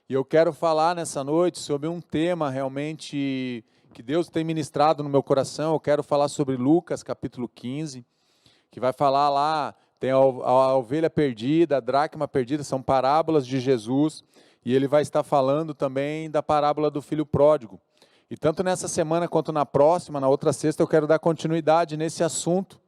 E eu quero falar nessa noite sobre um tema realmente que Deus tem ministrado no meu coração. Eu quero falar sobre Lucas, capítulo 15, que vai falar lá, tem a ovelha perdida, a dracma perdida, são parábolas de Jesus, e ele vai estar falando também da parábola do filho pródigo. E tanto nessa semana quanto na próxima, na outra sexta, eu quero dar continuidade nesse assunto,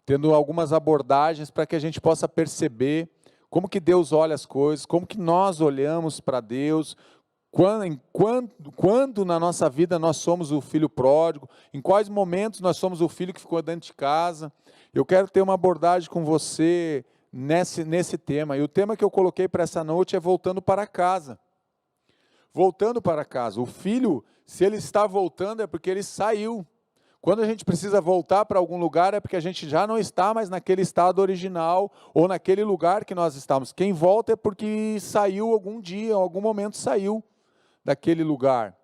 tendo algumas abordagens para que a gente possa perceber como que Deus olha as coisas, como que nós olhamos para Deus, quando na nossa vida nós somos o filho pródigo, em quais momentos nós somos o filho que ficou dentro de casa. Eu quero ter uma abordagem com você nesse tema, e o tema que eu coloquei para essa noite é voltando para casa. Voltando para casa. O filho, se ele está voltando, é porque ele saiu. Quando a gente precisa voltar para algum lugar, é porque a gente já não está mais naquele estado original, ou naquele lugar que nós estávamos. Quem volta é porque saiu algum dia, em algum momento saiu daquele lugar.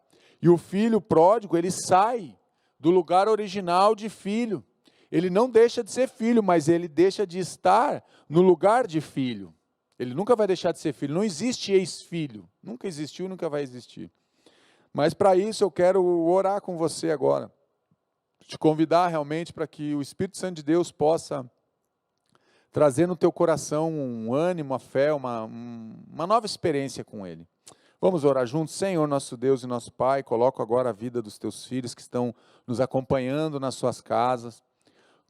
E o filho pródigo, ele sai do lugar original de filho. Ele não deixa de ser filho, mas ele deixa de estar no lugar de filho. Ele nunca vai deixar de ser filho. Não existe ex-filho. Nunca existiu, nunca vai existir. Mas para isso eu quero orar com você agora. Te convidar realmente para que o Espírito Santo de Deus possa trazer no teu coração um ânimo, uma fé, uma nova experiência com Ele. Vamos orar juntos. Senhor, nosso Deus e nosso Pai, coloco agora a vida dos teus filhos que estão nos acompanhando nas suas casas.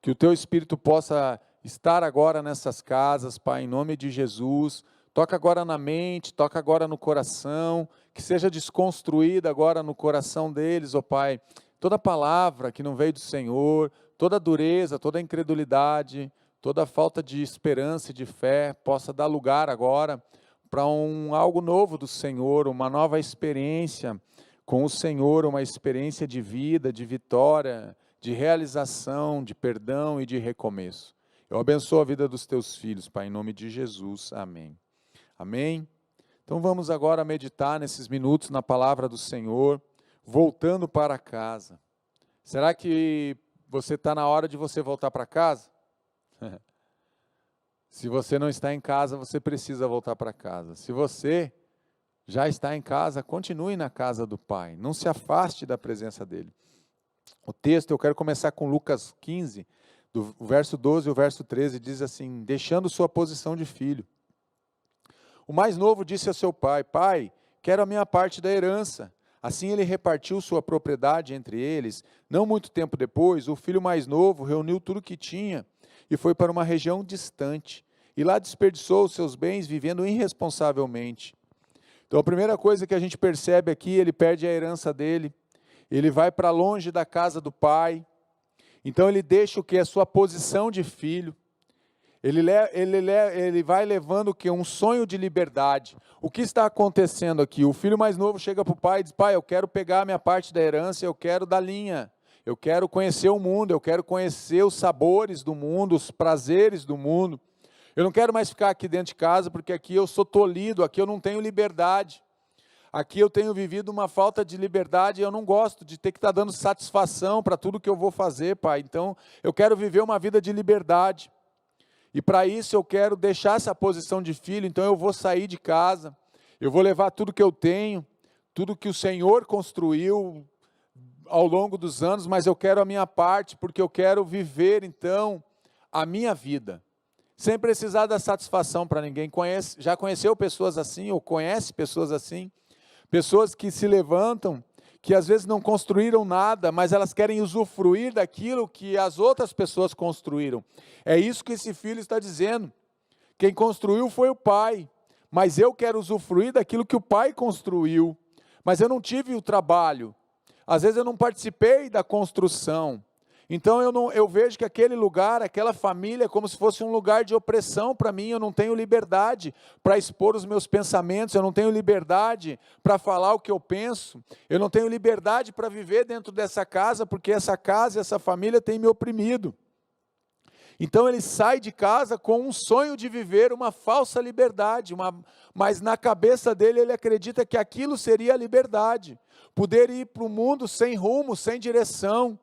Que o teu Espírito possa estar agora nessas casas, Pai, em nome de Jesus. Toca agora na mente, toca agora no coração, que seja desconstruída agora no coração deles, ó Pai, toda palavra que não veio do Senhor, toda dureza, toda incredulidade, toda falta de esperança e de fé, possa dar lugar agora para algo novo do Senhor, uma nova experiência com o Senhor, uma experiência de vida, de vitória, de realização, de perdão e de recomeço. Eu abençoo a vida dos teus filhos, Pai, em nome de Jesus. Amém. Amém? Então vamos agora meditar nesses minutos na palavra do Senhor, voltando para casa. Será que você está na hora de você voltar para casa? Se você não está em casa, você precisa voltar para casa. Se você já está em casa, continue na casa do Pai. Não se afaste da presença dEle. O texto, eu quero começar com Lucas 15, do verso 12 e o verso 13, diz assim: deixando sua posição de filho. O mais novo disse a seu pai: pai, quero a minha parte da herança. Assim ele repartiu sua propriedade entre eles. Não muito tempo depois, o filho mais novo reuniu tudo o que tinha e foi para uma região distante. E lá desperdiçou os seus bens vivendo irresponsavelmente. Então a primeira coisa que a gente percebe aqui, ele perde a herança dele. Ele vai para longe da casa do pai. Então ele deixa o que? A sua posição de filho. Ele vai levando o quê? Um sonho de liberdade. O que está acontecendo aqui? O filho mais novo chega para o pai e diz: pai, eu quero pegar a minha parte da herança, eu quero da linha. Eu quero conhecer o mundo, eu quero conhecer os sabores do mundo, os prazeres do mundo. Eu não quero mais ficar aqui dentro de casa, porque aqui eu sou tolhido, aqui eu não tenho liberdade. Aqui eu tenho vivido uma falta de liberdade e eu não gosto de ter que estar dando satisfação para tudo que eu vou fazer, pai. Então, eu quero viver uma vida de liberdade. E para isso eu quero deixar essa posição de filho, então eu vou sair de casa, eu vou levar tudo que eu tenho, tudo que o Senhor construiu ao longo dos anos, mas eu quero a minha parte, porque eu quero viver então a minha vida. Sem precisar dar satisfação para ninguém. Já conheceu pessoas assim, ou conhece pessoas assim? Pessoas que se levantam, que às vezes não construíram nada, mas elas querem usufruir daquilo que as outras pessoas construíram. É isso que esse filho está dizendo. Quem construiu foi o pai, mas eu quero usufruir daquilo que o pai construiu. Mas eu não tive o trabalho. Às vezes eu não participei da construção. Então eu vejo que aquele lugar, aquela família é como se fosse um lugar de opressão para mim. Eu não tenho liberdade para expor os meus pensamentos, eu não tenho liberdade para falar o que eu penso, eu não tenho liberdade para viver dentro dessa casa, porque essa casa e essa família têm me oprimido. Então ele sai de casa com um sonho de viver uma falsa liberdade, mas na cabeça dele ele acredita que aquilo seria a liberdade, poder ir para o mundo sem rumo, sem direção,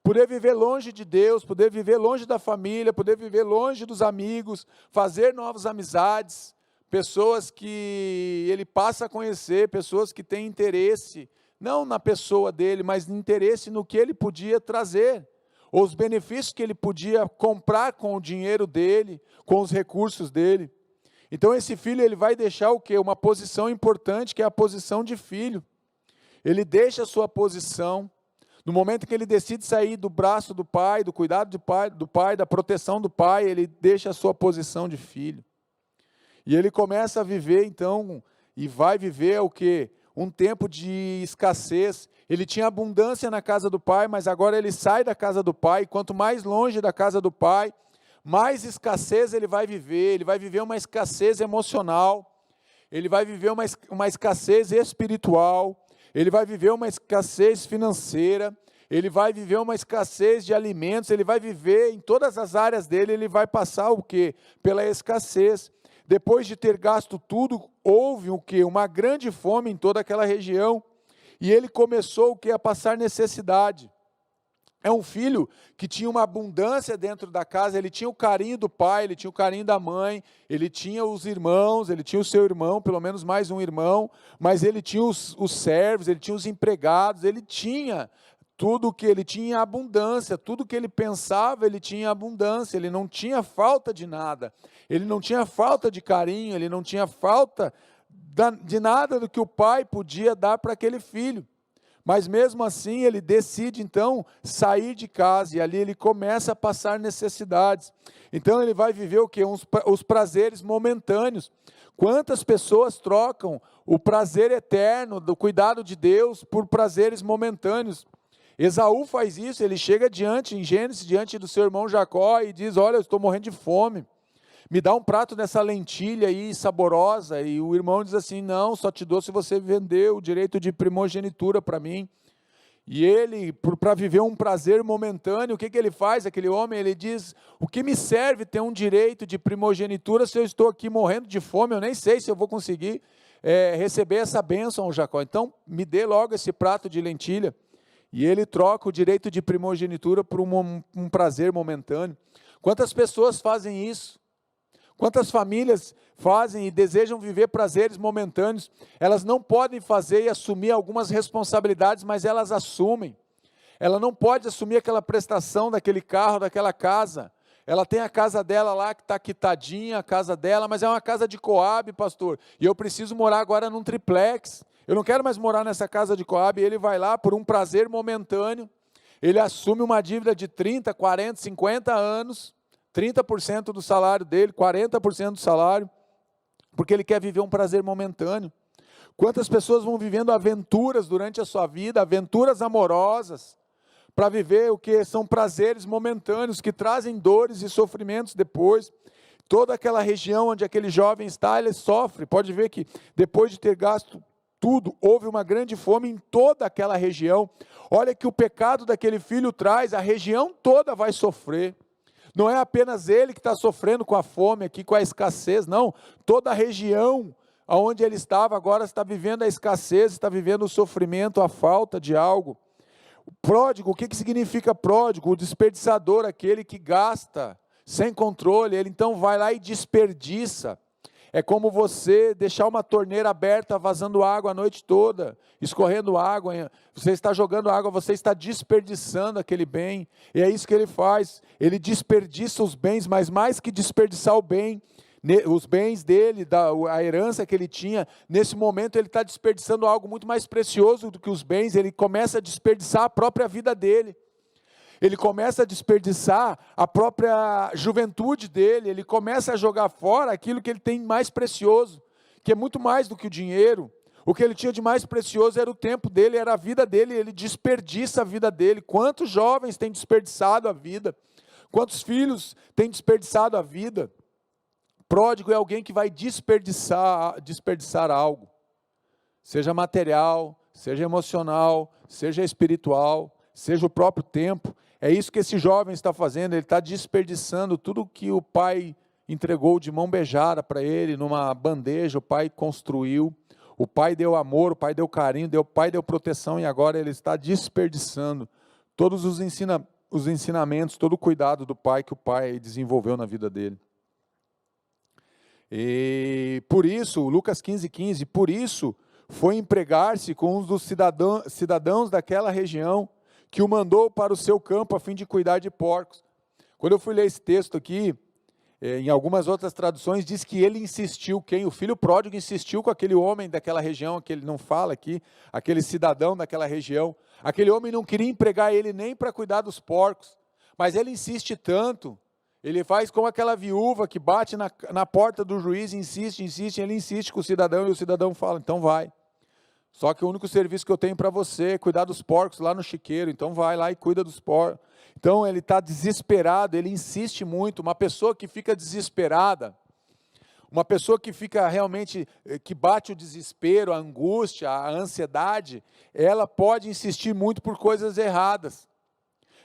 poder viver longe de Deus, poder viver longe da família, poder viver longe dos amigos, fazer novas amizades, pessoas que ele passa a conhecer, pessoas que têm interesse, não na pessoa dele, mas interesse no que ele podia trazer, ou os benefícios que ele podia comprar com o dinheiro dele, com os recursos dele. Então esse filho, ele vai deixar o quê? Uma posição importante, que é a posição de filho. Ele deixa a sua posição, no momento que ele decide sair do braço do pai, do cuidado do pai, da proteção do pai, ele deixa a sua posição de filho. E ele começa a viver então, e vai viver o quê? Um tempo de escassez. Ele tinha abundância na casa do pai, mas agora ele sai da casa do pai, e quanto mais longe da casa do pai, mais escassez ele vai viver uma escassez emocional, ele vai viver uma escassez espiritual, ele vai viver uma escassez financeira, ele vai viver uma escassez de alimentos, ele vai viver em todas as áreas dele, ele vai passar o quê? Pela escassez. Depois de ter gasto tudo, houve o quê? Uma grande fome em toda aquela região, e ele começou o quê? A passar necessidade. É um filho que tinha uma abundância dentro da casa, ele tinha o carinho do pai, ele tinha o carinho da mãe, ele tinha os irmãos, ele tinha o seu irmão, pelo menos mais um irmão, mas ele tinha os servos, ele tinha os empregados, ele tinha tudo que ele tinha abundância, tudo que ele pensava, ele tinha abundância, ele não tinha falta de nada, ele não tinha falta de carinho, ele não tinha falta de nada do que o pai podia dar para aquele filho. Mas mesmo assim ele decide então sair de casa, e ali ele começa a passar necessidades. Então ele vai viver o quê? Os prazeres momentâneos. Quantas pessoas trocam o prazer eterno do cuidado de Deus por prazeres momentâneos? Esaú faz isso, ele chega em Gênesis, diante do seu irmão Jacó, e diz: olha, eu estou morrendo de fome, me dá um prato dessa lentilha aí saborosa. E o irmão diz assim: não, só te dou se você vender o direito de primogenitura para mim. E ele, para viver um prazer momentâneo, o que ele faz? Aquele homem, ele diz: o que me serve ter um direito de primogenitura se eu estou aqui morrendo de fome? Eu nem sei se eu vou conseguir receber essa bênção, Jacó. Então me dê logo esse prato de lentilha. E ele troca o direito de primogenitura por um prazer momentâneo. Quantas pessoas fazem isso? Quantas famílias fazem e desejam viver prazeres momentâneos? Elas não podem fazer e assumir algumas responsabilidades, mas elas assumem. Ela não pode assumir aquela prestação daquele carro, daquela casa. Ela tem a casa dela lá que está quitadinha, a casa dela, mas é uma casa de Coab, pastor. E eu preciso morar agora num triplex. Eu não quero mais morar nessa casa de Coab. E ele vai lá por um prazer momentâneo. Ele assume uma dívida de 30, 40, 50 anos. 30% do salário dele, 40% do salário, porque ele quer viver um prazer momentâneo. Quantas pessoas vão vivendo aventuras durante a sua vida, aventuras amorosas, para viver o que são prazeres momentâneos, que trazem dores e sofrimentos depois. Toda aquela região onde aquele jovem está, ele sofre. Pode ver que depois de ter gasto tudo, houve uma grande fome em toda aquela região. Olha que o pecado daquele filho traz, a região toda vai sofrer. Não é apenas ele que está sofrendo com a fome aqui, com a escassez, não. Toda a região onde ele estava agora está vivendo a escassez, está vivendo o sofrimento, a falta de algo. O pródigo, o que significa pródigo? O desperdiçador, aquele que gasta sem controle, ele então vai lá e desperdiça. É como você deixar uma torneira aberta, vazando água a noite toda, escorrendo água, você está jogando água, você está desperdiçando aquele bem, e é isso que ele faz, ele desperdiça os bens, mas mais que desperdiçar os bens dele, a herança que ele tinha, nesse momento ele está desperdiçando algo muito mais precioso do que os bens, ele começa a desperdiçar a própria vida dele. Ele começa a desperdiçar a própria juventude dele, ele começa a jogar fora aquilo que ele tem mais precioso, que é muito mais do que o dinheiro. O que ele tinha de mais precioso era o tempo dele, era a vida dele, ele desperdiça a vida dele. Quantos jovens têm desperdiçado a vida? Quantos filhos têm desperdiçado a vida? Pródigo é alguém que vai desperdiçar algo, seja material, seja emocional, seja espiritual, seja o próprio tempo. É isso que esse jovem está fazendo, ele está desperdiçando tudo que o pai entregou de mão beijada para ele, numa bandeja, o pai construiu, o pai deu amor, o pai deu carinho, o pai deu proteção, e agora ele está desperdiçando todos os ensinamentos, todo o cuidado do pai que o pai desenvolveu na vida dele. E por isso, Lucas 15:15, por isso foi empregar-se com um dos cidadãos daquela região, que o mandou para o seu campo a fim de cuidar de porcos. Quando eu fui ler esse texto aqui, em algumas outras traduções, diz que ele insistiu, o filho pródigo insistiu com aquele homem daquela região, que ele não fala aqui, aquele cidadão daquela região. Aquele homem não queria empregar ele nem para cuidar dos porcos, mas ele insiste tanto, ele faz como aquela viúva que bate na porta do juiz, insiste, ele insiste com o cidadão, e o cidadão fala, então vai. Só que o único serviço que eu tenho para você é cuidar dos porcos lá no chiqueiro, então vai lá e cuida dos porcos. Então ele está desesperado, ele insiste muito. Uma pessoa que fica desesperada, uma pessoa que fica realmente, que bate o desespero, a angústia, a ansiedade, ela pode insistir muito por coisas erradas.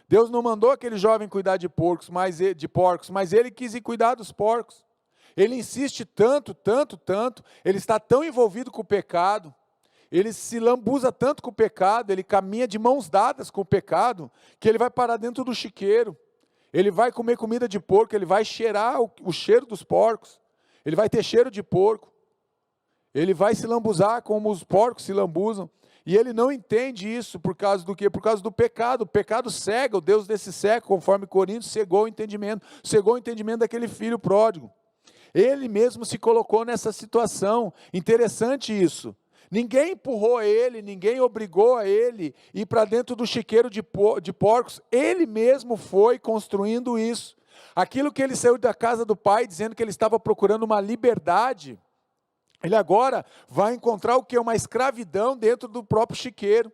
Deus não mandou aquele jovem cuidar de porcos, mas ele quis ir cuidar dos porcos. Ele insiste tanto, ele está tão envolvido com o pecado, ele se lambuza tanto com o pecado, ele caminha de mãos dadas com o pecado, que ele vai parar dentro do chiqueiro, ele vai comer comida de porco, ele vai cheirar o cheiro dos porcos, ele vai ter cheiro de porco, ele vai se lambuzar como os porcos se lambuzam, e ele não entende isso, por causa do quê? Por causa do pecado. O pecado cega, o Deus desse século, conforme Coríntios, cegou o entendimento daquele filho pródigo. Ele mesmo se colocou nessa situação, interessante isso. Ninguém empurrou ele, ninguém obrigou a ele ir para dentro do chiqueiro de porcos, ele mesmo foi construindo isso. Aquilo que ele saiu da casa do pai, dizendo que ele estava procurando uma liberdade, ele agora vai encontrar o que? Uma escravidão dentro do próprio chiqueiro.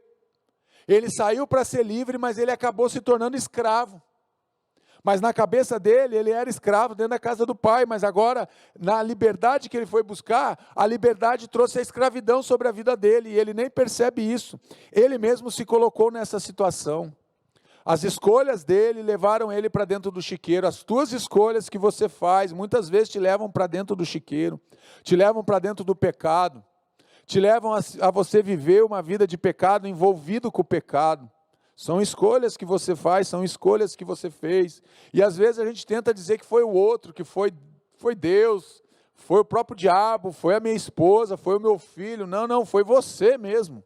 Ele saiu para ser livre, mas ele acabou se tornando escravo. Mas na cabeça dele, ele era escravo dentro da casa do pai, mas agora, na liberdade que ele foi buscar, a liberdade trouxe a escravidão sobre a vida dele, e ele nem percebe isso. Ele mesmo se colocou nessa situação. As escolhas dele levaram ele para dentro do chiqueiro. As tuas escolhas que você faz, muitas vezes te levam para dentro do chiqueiro, te levam para dentro do pecado, te levam a você viver uma vida de pecado, envolvido com o pecado. São escolhas que você faz, são escolhas que você fez. E às vezes a gente tenta dizer que foi o outro, que foi Deus, foi o próprio diabo, foi a minha esposa, foi o meu filho. Não, foi você mesmo.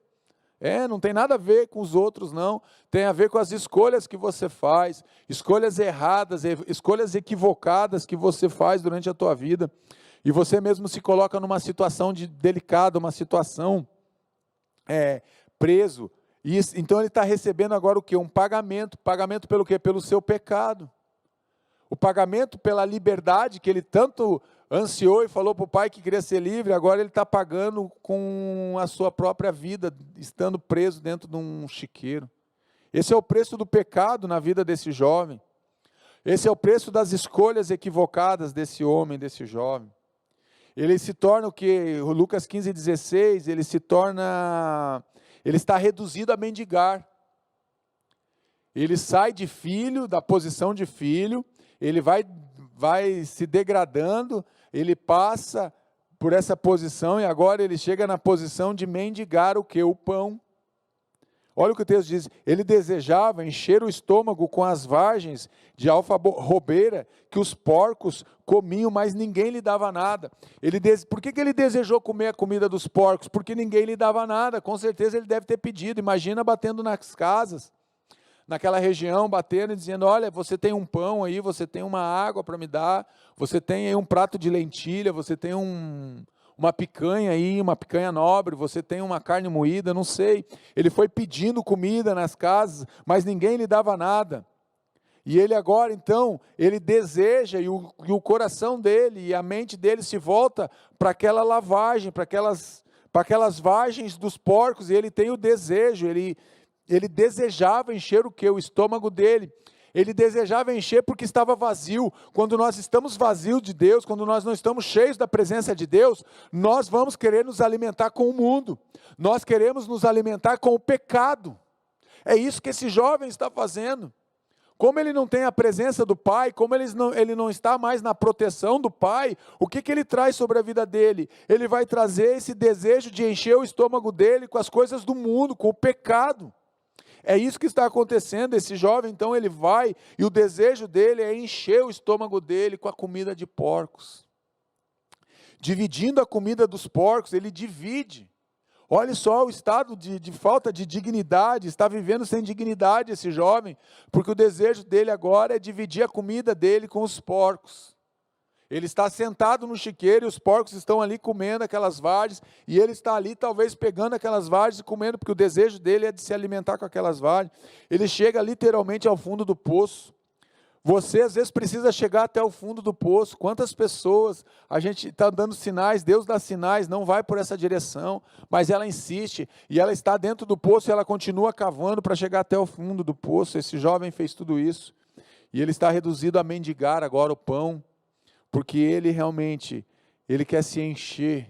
Não tem nada a ver com os outros, não. Tem a ver com as escolhas que você faz, escolhas erradas, escolhas equivocadas que você faz durante a tua vida. E você mesmo se coloca numa situação delicada, uma situação preso. Então ele está recebendo agora o quê? Um pagamento. Pagamento pelo quê? Pelo seu pecado. O pagamento pela liberdade que ele tanto ansiou e falou para o pai que queria ser livre, agora ele está pagando com a sua própria vida, estando preso dentro de um chiqueiro. Esse é o preço do pecado na vida desse jovem. Esse é o preço das escolhas equivocadas desse homem, desse jovem. Ele se torna o quê? O Lucas 15:16, ele está reduzido a mendigar. Ele sai de filho, da posição de filho, ele vai se degradando, ele passa por essa posição e agora ele chega na posição de mendigar o quê? O pão. Olha o que o texto diz, ele desejava encher o estômago com as vargens de alfarrobeira que os porcos comiam, mas ninguém lhe dava nada. Por que ele desejou comer a comida dos porcos? Porque ninguém lhe dava nada, com certeza ele deve ter pedido. Imagina batendo nas casas, naquela região, batendo e dizendo, olha, você tem um pão aí, você tem uma água para me dar, você tem aí um prato de lentilha, você tem uma picanha aí, uma picanha nobre, você tem uma carne moída, não sei. Ele foi pedindo comida nas casas, mas ninguém lhe dava nada. E ele agora, então, ele deseja, e o coração dele, e a mente dele se volta para aquela lavagem, para aquelas vargens dos porcos, e ele tem o desejo, ele desejava encher o quê? O estômago dele. Ele desejava encher porque estava vazio. Quando nós estamos vazios de Deus, quando nós não estamos cheios da presença de Deus, nós vamos querer nos alimentar com o mundo. Nós queremos nos alimentar com o pecado. É isso que esse jovem está fazendo. Como ele não tem a presença do Pai, como ele não está mais na proteção do Pai, o que ele traz sobre a vida dele? Ele vai trazer esse desejo de encher o estômago dele com as coisas do mundo, com o pecado. É isso que está acontecendo. Esse jovem, então, ele vai, e o desejo dele é encher o estômago dele com a comida de porcos. dividindo a comida dos porcos, ele divide. Olha só o estado de falta de dignidade, está vivendo sem dignidade esse jovem, porque o desejo dele agora é dividir a comida dele com os porcos. Ele está sentado no chiqueiro e os porcos estão ali comendo aquelas vagens, e ele está ali talvez pegando aquelas vagens e comendo, porque o desejo dele é de se alimentar com aquelas vagens. Ele chega literalmente ao fundo do poço. Você às vezes precisa chegar até o fundo do poço. Quantas pessoas a gente está dando sinais, Deus dá sinais, não vai por essa direção, mas ela insiste, e ela está dentro do poço e ela continua cavando para chegar até o fundo do poço. Esse jovem fez tudo isso, e ele está reduzido a mendigar agora o pão, porque ele realmente, ele quer se encher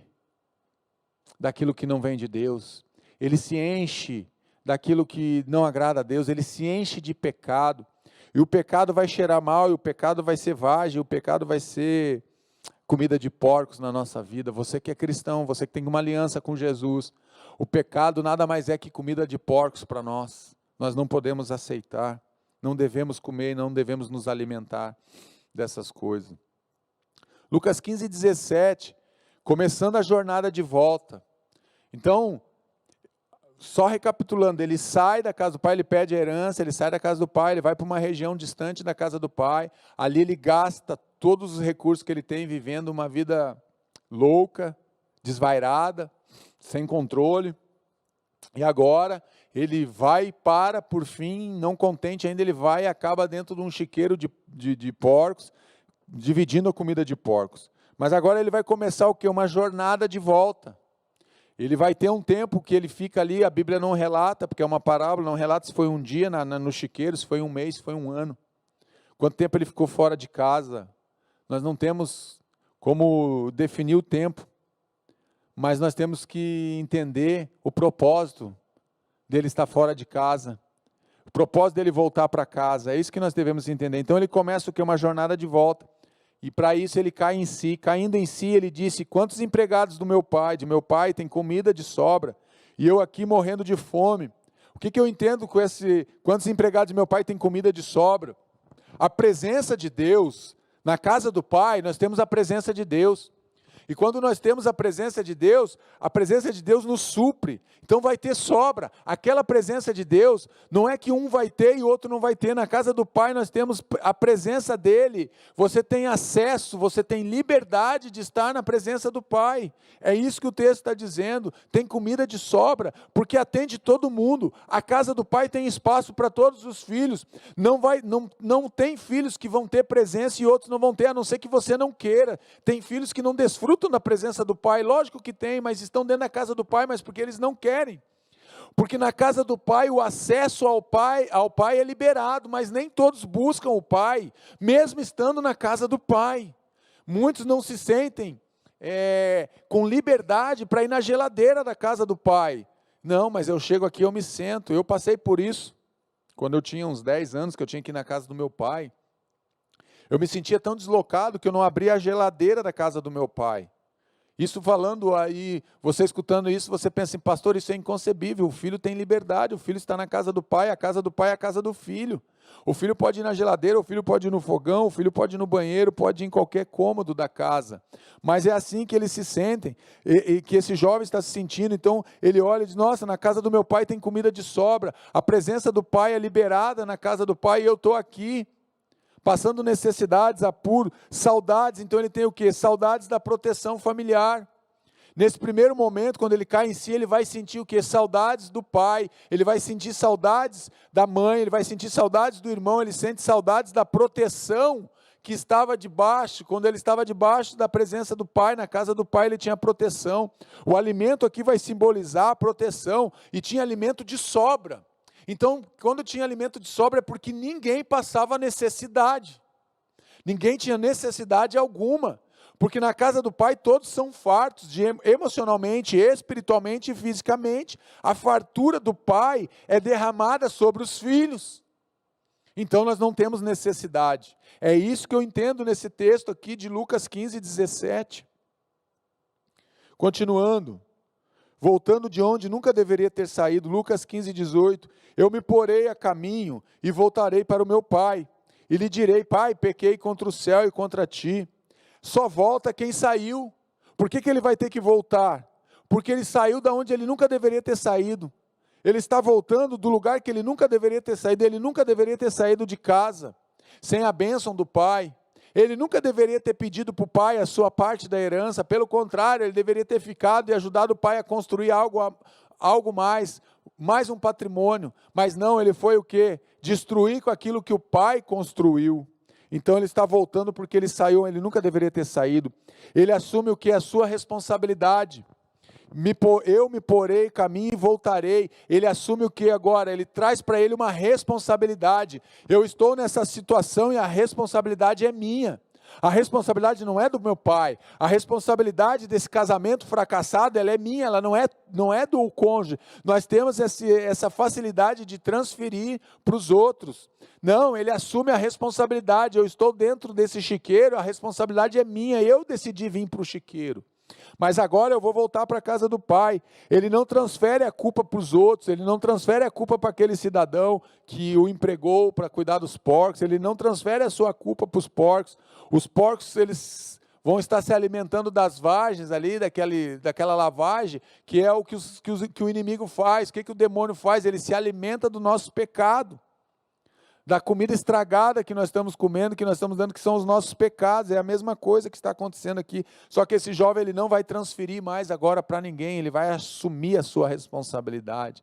daquilo que não vem de Deus, ele se enche daquilo que não agrada a Deus, ele se enche de pecado, e o pecado vai cheirar mal, e o pecado vai ser vagem, o pecado vai ser comida de porcos na nossa vida. Você que é cristão, você que tem uma aliança com Jesus, o pecado nada mais é que comida de porcos para nós. Nós não podemos aceitar, não devemos comer, não devemos nos alimentar dessas coisas. Lucas 15, 17, começando a jornada de volta. Então, só recapitulando, ele sai da casa do pai, ele pede a herança, ele sai da casa do pai, ele vai para uma região distante da casa do pai, ali ele gasta todos os recursos que ele tem, vivendo uma vida louca, desvairada, sem controle, e agora ele vai por fim, não contente ainda, ele vai e acaba dentro de um chiqueiro de porcos, dividindo a comida de porcos. Mas agora ele vai começar o quê? Uma jornada de volta. Ele vai ter um tempo que ele fica ali, a Bíblia não relata, porque é uma parábola, não relata se foi um dia no chiqueiro, se foi um mês, se foi um ano. Quanto tempo ele ficou fora de casa. Nós não temos como definir o tempo, mas nós temos que entender o propósito dele estar fora de casa. O propósito dele voltar para casa, é isso que nós devemos entender. Então ele começa o que? Uma jornada de volta. E para isso ele cai em si, caindo em si ele disse, quantos empregados de meu pai tem comida de sobra, e eu aqui morrendo de fome. O que eu entendo com quantos empregados de meu pai tem comida de sobra? A presença de Deus, na casa do pai nós temos a presença de Deus. E quando nós temos a presença de Deus nos supre. Então vai ter sobra. Aquela presença de Deus, não é que um vai ter e o outro não vai ter. Na casa do Pai nós temos a presença dEle. Você tem acesso, você tem liberdade de estar na presença do Pai. É isso que o texto está dizendo. Tem comida de sobra, porque atende todo mundo. A casa do Pai tem espaço para todos os filhos. Não tem filhos que vão ter presença e outros não vão ter, a não ser que você não queira. Tem filhos que não desfrutam da presença do Pai, lógico que tem, mas estão dentro da casa do Pai, mas porque eles não querem. Porque na casa do Pai o acesso ao Pai é liberado, mas nem todos buscam o Pai, mesmo estando na casa do Pai. Muitos não se sentem com liberdade para ir na geladeira da casa do Pai. Não, mas eu chego aqui, eu me sento. Eu passei por isso, quando eu tinha uns 10 anos, que eu tinha que ir na casa do meu pai. Eu me sentia tão deslocado que eu não abria a geladeira da casa do meu pai. Isso falando aí, você escutando isso, você pensa assim, pastor, isso é inconcebível, o filho tem liberdade, o filho está na casa do pai, a casa do pai é a casa do filho. O filho pode ir na geladeira, o filho pode ir no fogão, o filho pode ir no banheiro, pode ir em qualquer cômodo da casa. Mas é assim que eles se sentem, e que esse jovem está se sentindo. Então ele olha e diz, nossa, na casa do meu pai tem comida de sobra, a presença do pai é liberada na casa do pai e eu estou aqui. Passando necessidades, apuro, saudades, então ele tem o quê? Saudades da proteção familiar. Nesse primeiro momento, quando ele cai em si, ele vai sentir o quê? Saudades do pai, ele vai sentir saudades da mãe, ele vai sentir saudades do irmão, ele sente saudades da proteção que estava debaixo. Quando ele estava debaixo da presença do pai, na casa do pai ele tinha proteção. O alimento aqui vai simbolizar a proteção, e tinha alimento de sobra. Então, quando tinha alimento de sobra é porque ninguém passava necessidade. Ninguém tinha necessidade alguma. Porque na casa do pai todos são fartos, emocionalmente, espiritualmente e fisicamente. A fartura do pai é derramada sobre os filhos. Então nós não temos necessidade. É isso que eu entendo nesse texto aqui de Lucas 15, 17. Continuando. Voltando de onde nunca deveria ter saído, Lucas 15, 18, eu me porei a caminho e voltarei para o meu pai, e lhe direi, pai, pequei contra o céu e contra ti. Só volta quem saiu, Por que ele vai ter que voltar? Porque ele saiu da onde ele nunca deveria ter saído. Ele está voltando do lugar que ele nunca deveria ter saído. Ele nunca deveria ter saído de casa sem a bênção do pai. Ele nunca deveria ter pedido para o pai a sua parte da herança. Pelo contrário, ele deveria ter ficado e ajudado o pai a construir algo mais um patrimônio. Mas não, ele foi o quê? Destruir com aquilo que o pai construiu. Então ele está voltando porque ele saiu, ele nunca deveria ter saído. Ele assume o que é a sua responsabilidade. Eu me porei caminho e voltarei. Ele assume o que agora? Ele traz para ele uma responsabilidade. Eu estou nessa situação e a responsabilidade é minha. A responsabilidade não é do meu pai. A responsabilidade desse casamento fracassado, ela é minha, ela não é do cônjuge. Nós temos essa facilidade de transferir para os outros. Não, ele assume a responsabilidade. Eu estou dentro desse chiqueiro, a responsabilidade é minha. Eu decidi vir para o chiqueiro. Mas agora eu vou voltar para a casa do pai. Ele não transfere a culpa para os outros, ele não transfere a culpa para aquele cidadão que o empregou para cuidar dos porcos, ele não transfere a sua culpa para os porcos. Os porcos, eles vão estar se alimentando das vagens ali, daquela lavagem, que é o que o inimigo faz. O que o demônio faz? Ele se alimenta do nosso pecado. Da comida estragada que nós estamos comendo, que nós estamos dando, que são os nossos pecados. É a mesma coisa que está acontecendo aqui. Só que esse jovem, ele não vai transferir mais agora para ninguém, ele vai assumir a sua responsabilidade.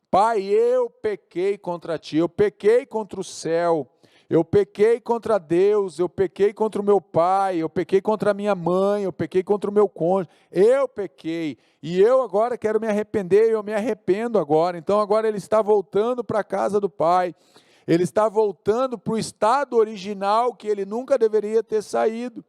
Pai, eu pequei contra ti, eu pequei contra o céu, eu pequei contra Deus, eu pequei contra o meu pai, eu pequei contra a minha mãe, eu pequei contra o meu cônjuge, eu pequei, e eu agora quero me arrepender, eu me arrependo agora. Então agora ele está voltando para a casa do pai. Ele está voltando para o estado original que ele nunca deveria ter saído.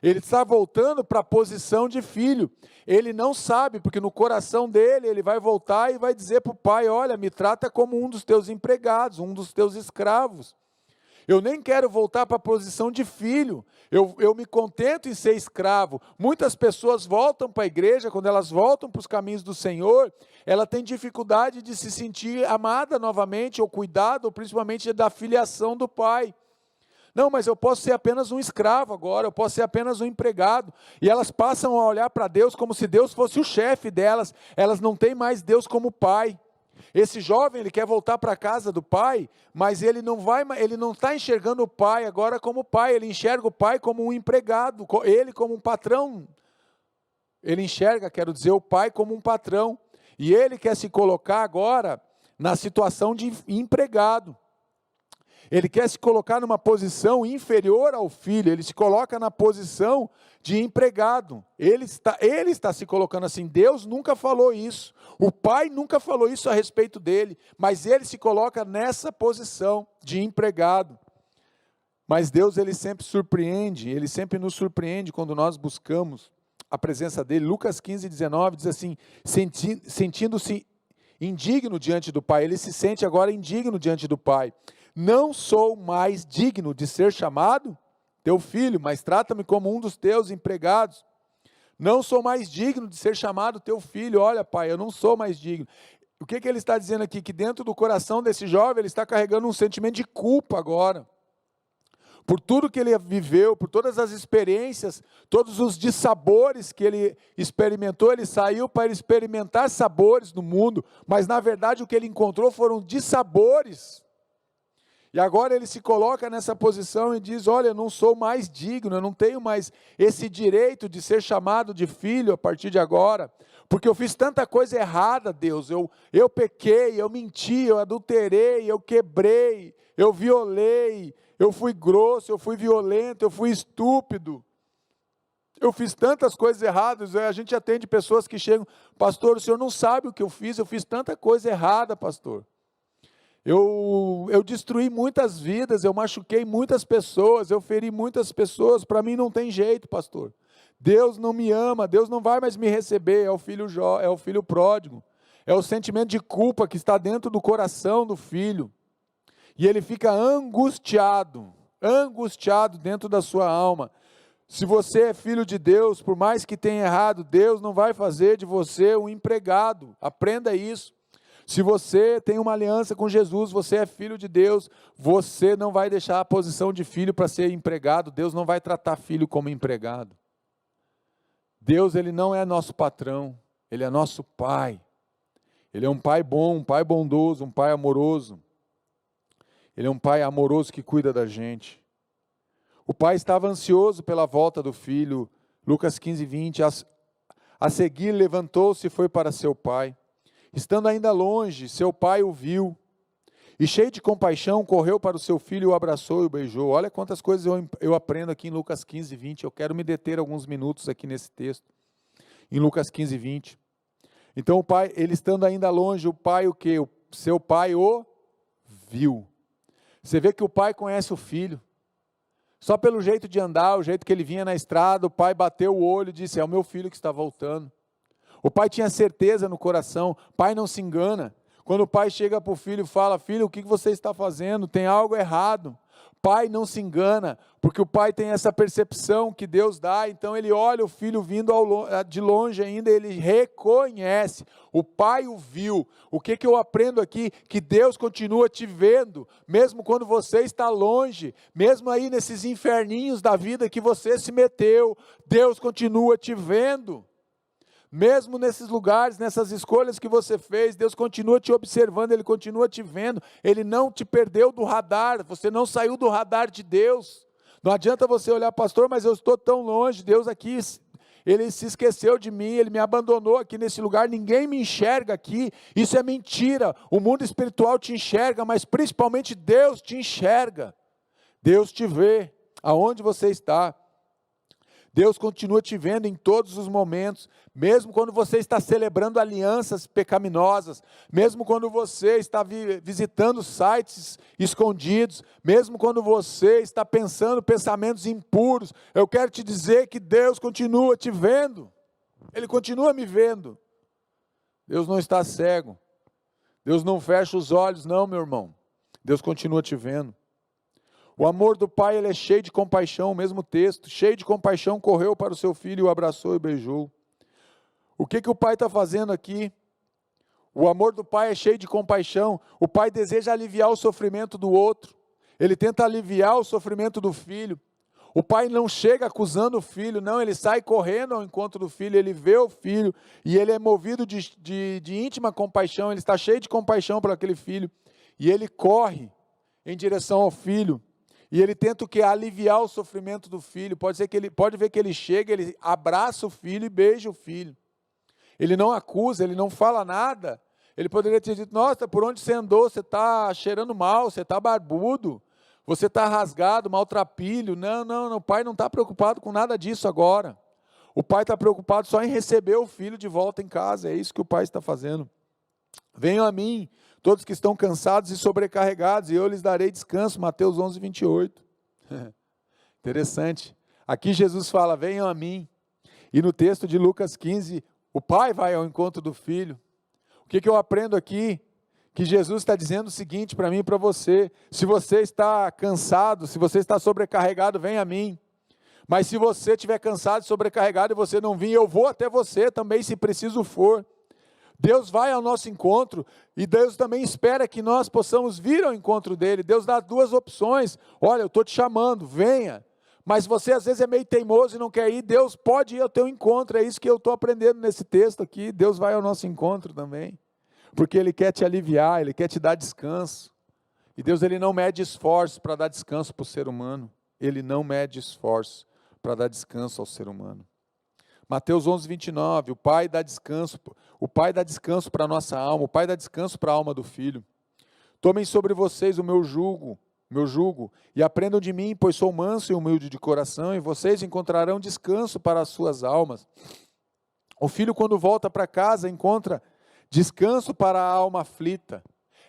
Ele está voltando para a posição de filho. Ele não sabe, porque no coração dele, ele vai voltar e vai dizer para o pai: olha, me trata como um dos teus empregados, um dos teus escravos. Eu nem quero voltar para a posição de filho, eu me contento em ser escravo. Muitas pessoas voltam para a igreja, quando elas voltam para os caminhos do Senhor, ela tem dificuldade de se sentir amada novamente, ou cuidada, ou principalmente da filiação do pai. Não, mas eu posso ser apenas um escravo agora, eu posso ser apenas um empregado. E elas passam a olhar para Deus como se Deus fosse o chefe delas, elas não têm mais Deus como pai. Esse jovem, ele quer voltar para a casa do pai, mas ele não está enxergando o pai agora como pai, ele enxerga o pai como um empregado, ele como um patrão. Ele enxerga, quero dizer, o pai como um patrão, e ele quer se colocar agora na situação de empregado. Ele quer se colocar numa posição inferior ao filho, ele se coloca na posição de empregado. Ele está se colocando assim. Deus nunca falou isso, o pai nunca falou isso a respeito dele, mas ele se coloca nessa posição de empregado. Mas Deus, ele sempre surpreende, ele sempre nos surpreende quando nós buscamos a presença dele. Lucas 15:19 diz assim: sentindo-se indigno diante do pai, ele se sente agora indigno diante do pai. Não sou mais digno de ser chamado teu filho, mas trata-me como um dos teus empregados. Não sou mais digno de ser chamado teu filho. Olha, pai, eu não sou mais digno. O que ele está dizendo aqui? Que dentro do coração desse jovem, ele está carregando um sentimento de culpa agora. Por tudo que ele viveu, por todas as experiências, todos os dissabores que ele experimentou, ele saiu para experimentar sabores no mundo, mas na verdade o que ele encontrou foram dissabores. E agora ele se coloca nessa posição e diz: olha, eu não sou mais digno, eu não tenho mais esse direito de ser chamado de filho a partir de agora, porque eu fiz tanta coisa errada, Deus, eu pequei, eu menti, eu adulterei, eu quebrei, eu violei, eu fui grosso, eu fui violento, eu fui estúpido, eu fiz tantas coisas erradas. A gente atende pessoas que chegam: pastor, o senhor não sabe o que eu fiz tanta coisa errada, pastor. Eu destruí muitas vidas, eu machuquei muitas pessoas, eu feri muitas pessoas, para mim não tem jeito, pastor. Deus não me ama, Deus não vai mais me receber, é o filho pródigo, é o sentimento de culpa que está dentro do coração do filho, e ele fica angustiado dentro da sua alma. Se você é filho de Deus, por mais que tenha errado, Deus não vai fazer de você um empregado, aprenda isso. Se você tem uma aliança com Jesus, você é filho de Deus, você não vai deixar a posição de filho para ser empregado. Deus não vai tratar filho como empregado. Deus, Ele não é nosso patrão, Ele é nosso Pai. Ele é um Pai bom, um Pai bondoso, um Pai amoroso. Ele é um Pai amoroso que cuida da gente. O pai estava ansioso pela volta do filho. Lucas 15, 20. A seguir levantou-se e foi para seu pai. Estando ainda longe, seu pai o viu. E cheio de compaixão, correu para o seu filho, o abraçou e o beijou. Olha quantas coisas eu aprendo aqui em Lucas 15, 20. Eu quero me deter alguns minutos aqui nesse texto. Em Lucas 15, 20. Então o pai, ele estando ainda longe, o pai o quê? Seu pai o viu. Você vê que o pai conhece o filho. Só pelo jeito de andar, o jeito que ele vinha na estrada, o pai bateu o olho e disse, é o meu filho que está voltando. O pai tinha certeza no coração, pai não se engana. Quando o pai chega para o filho e fala, filho, o que você está fazendo? Tem algo errado. Pai não se engana, porque o pai tem essa percepção que Deus dá, então ele olha o filho vindo de longe ainda, ele reconhece, o pai o viu. O que eu aprendo aqui? Que Deus continua te vendo, mesmo quando você está longe, mesmo aí nesses inferninhos da vida que você se meteu, Deus continua te vendo. Mesmo nesses lugares, nessas escolhas que você fez, Deus continua te observando, Ele continua te vendo, Ele não te perdeu do radar, você não saiu do radar de Deus. Não adianta você olhar, pastor, mas eu estou tão longe, Deus aqui, Ele se esqueceu de mim, Ele me abandonou aqui nesse lugar, ninguém me enxerga aqui, isso é mentira. O mundo espiritual te enxerga, mas principalmente Deus te enxerga, Deus te vê, aonde você está. Deus continua te vendo em todos os momentos, mesmo quando você está celebrando alianças pecaminosas, mesmo quando você está visitando sites escondidos, mesmo quando você está pensando pensamentos impuros, eu quero te dizer que Deus continua te vendo, Ele continua me vendo. Deus não está cego, Deus não fecha os olhos não, meu irmão, Deus continua te vendo. O amor do pai, ele é cheio de compaixão, o mesmo texto, cheio de compaixão, correu para o seu filho, o abraçou e beijou. O que o pai está fazendo aqui? O amor do pai é cheio de compaixão, o pai deseja aliviar o sofrimento do outro, ele tenta aliviar o sofrimento do filho. O pai não chega acusando o filho, não, ele sai correndo ao encontro do filho, ele vê o filho, e ele é movido de íntima compaixão, ele está cheio de compaixão para aquele filho, e ele corre em direção ao filho. E ele tenta o quê? Aliviar o sofrimento do filho. Pode ver que ele chega, ele abraça o filho e beija o filho. Ele não acusa, ele não fala nada. Ele poderia ter dito, nossa, por onde você andou? Você está cheirando mal, você está barbudo, você está rasgado, maltrapilho. Não, o pai não está preocupado com nada disso agora. O pai está preocupado só em receber o filho de volta em casa. É isso que o pai está fazendo. Venham a mim, todos que estão cansados e sobrecarregados, e eu lhes darei descanso. Mateus 11, 28. Interessante. Aqui Jesus fala, venham a mim. E no texto de Lucas 15, o pai vai ao encontro do filho. O que eu aprendo aqui? Que Jesus está dizendo o seguinte para mim e para você. Se você está cansado, se você está sobrecarregado, venha a mim. Mas se você estiver cansado e sobrecarregado e você não vir, eu vou até você também, se preciso for. Deus vai ao nosso encontro e Deus também espera que nós possamos vir ao encontro dele. Deus dá duas opções. Olha, eu estou te chamando, venha. Mas você às vezes é meio teimoso e não quer ir. Deus pode ir ao teu encontro. É isso que eu estou aprendendo nesse texto aqui. Deus vai ao nosso encontro também. Porque Ele quer te aliviar, Ele quer te dar descanso. E Deus, Ele não mede esforços para dar descanso para o ser humano. Ele não mede esforços para dar descanso ao ser humano. Mateus 11, 29, o Pai dá descanso para a nossa alma, o Pai dá descanso para a alma do Filho. Tomem sobre vocês o meu jugo, e aprendam de mim, pois sou manso e humilde de coração, e vocês encontrarão descanso para as suas almas. O filho, quando volta para casa, encontra descanso para a alma aflita.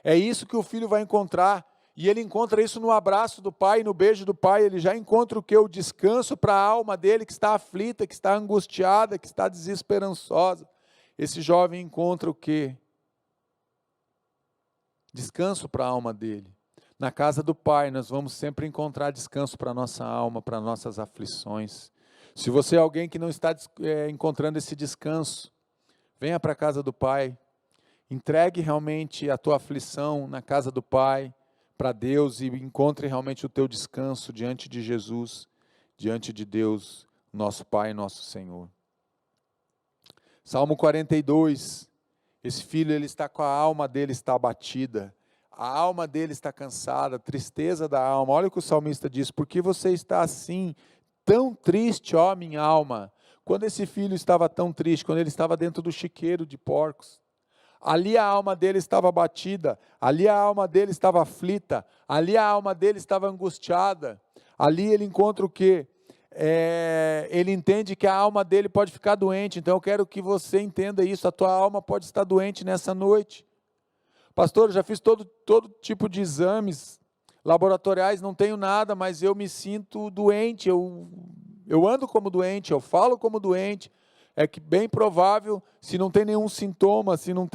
É isso que o filho vai encontrar. E ele encontra isso no abraço do pai, no beijo do pai, ele já encontra o quê? O descanso para a alma dele que está aflita, que está angustiada, que está desesperançosa. Esse jovem encontra o quê? Descanso para a alma dele. Na casa do pai nós vamos sempre encontrar descanso para a nossa alma, para nossas aflições. Se você é alguém que não está encontrando esse descanso, venha para a casa do pai, entregue realmente a tua aflição na casa do pai, para Deus, e encontre realmente o teu descanso diante de Jesus, diante de Deus, nosso Pai e nosso Senhor. Salmo 42, esse filho, ele está com a alma dele está abatida, a alma dele está cansada, tristeza da alma. Olha o que o salmista diz: por que você está assim, tão triste, ó minha alma? Quando esse filho estava tão triste, quando ele estava dentro do chiqueiro de porcos, ali a alma dele estava abatida, ali a alma dele estava aflita, ali a alma dele estava angustiada, ali ele encontra o quê? Ele entende que a alma dele pode ficar doente. Então eu quero que você entenda isso, a tua alma pode estar doente nessa noite. Pastor, eu já fiz todo tipo de exames laboratoriais, não tenho nada, mas eu me sinto doente, eu ando como doente, eu falo como doente. É que bem provável, se não tem nenhum sintoma, se não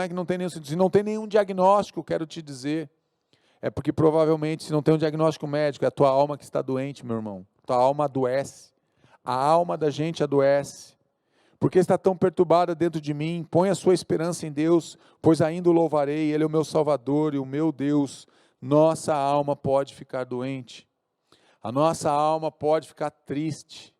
é que não tem nenhum, se não tem nenhum diagnóstico, quero te dizer, é porque provavelmente, se não tem um diagnóstico médico, é a tua alma que está doente, meu irmão. Tua alma adoece, a alma da gente adoece. Porque está tão perturbada dentro de mim? Põe a sua esperança em Deus, pois ainda o louvarei, Ele é o meu Salvador e o meu Deus. Nossa alma pode ficar doente, a nossa alma pode ficar triste,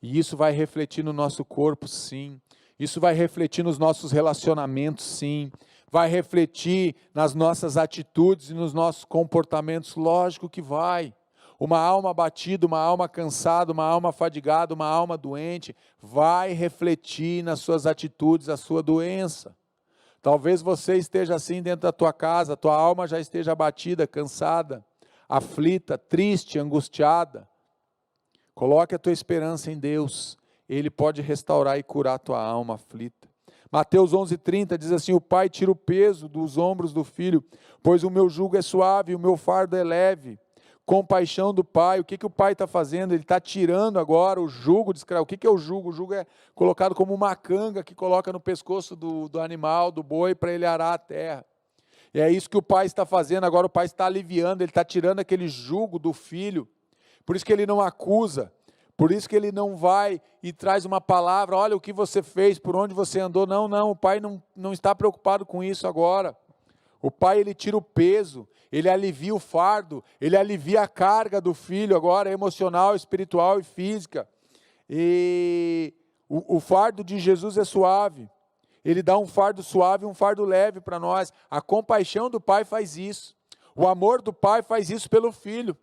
e isso vai refletir no nosso corpo, sim, isso vai refletir nos nossos relacionamentos, sim, vai refletir nas nossas atitudes e nos nossos comportamentos, lógico que vai. Uma alma abatida, uma alma cansada, uma alma fadigada, uma alma doente, vai refletir nas suas atitudes a sua doença. Talvez você esteja assim dentro da tua casa, a tua alma já esteja abatida, cansada, aflita, triste, angustiada. Coloque a tua esperança em Deus, Ele pode restaurar e curar a tua alma aflita. Mateus 11:30 diz assim: o pai tira o peso dos ombros do filho, pois o meu jugo é suave e o meu fardo é leve. Compaixão do pai. O que o pai está fazendo? Ele está tirando agora o jugo de escravo. O que é o jugo? O jugo é colocado como uma canga que coloca no pescoço do animal, do boi, para ele arar a terra. E é isso que o pai está fazendo agora. O pai está aliviando, ele está tirando aquele jugo do filho. Por isso que ele não acusa, por isso que ele não vai e traz uma palavra: olha o que você fez, por onde você andou. Não, o pai não está preocupado com isso agora. O pai, ele tira o peso, ele alivia o fardo, ele alivia a carga do filho agora, emocional, espiritual e física. E o fardo de Jesus é suave, ele dá um fardo suave, um fardo leve para nós. A compaixão do pai faz isso, o amor do pai faz isso pelo filho.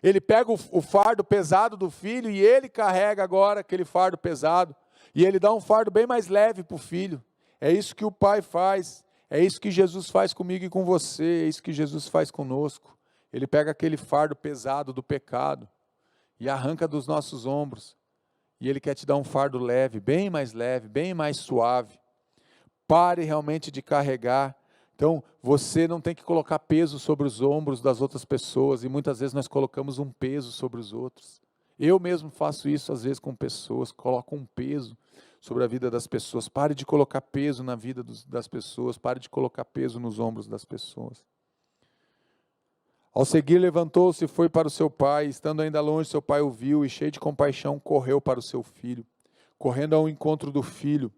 Ele pega o fardo pesado do filho e ele carrega agora aquele fardo pesado, e ele dá um fardo bem mais leve para o filho. É isso que o pai faz. É isso que Jesus faz comigo e com você, é isso que Jesus faz conosco. Ele pega aquele fardo pesado do pecado e arranca dos nossos ombros, e Ele quer te dar um fardo leve, bem mais suave. Pare realmente de carregar. Então, você não tem que colocar peso sobre os ombros das outras pessoas, e muitas vezes nós colocamos um peso sobre os outros. Eu mesmo faço isso às vezes com pessoas, coloco um peso sobre a vida das pessoas. Pare de colocar peso na vida das pessoas, pare de colocar peso nos ombros das pessoas. Ao seguir, levantou-se e foi para o seu pai. Estando ainda longe, seu pai o viu e, cheio de compaixão, correu para o seu filho, correndo ao encontro do filho.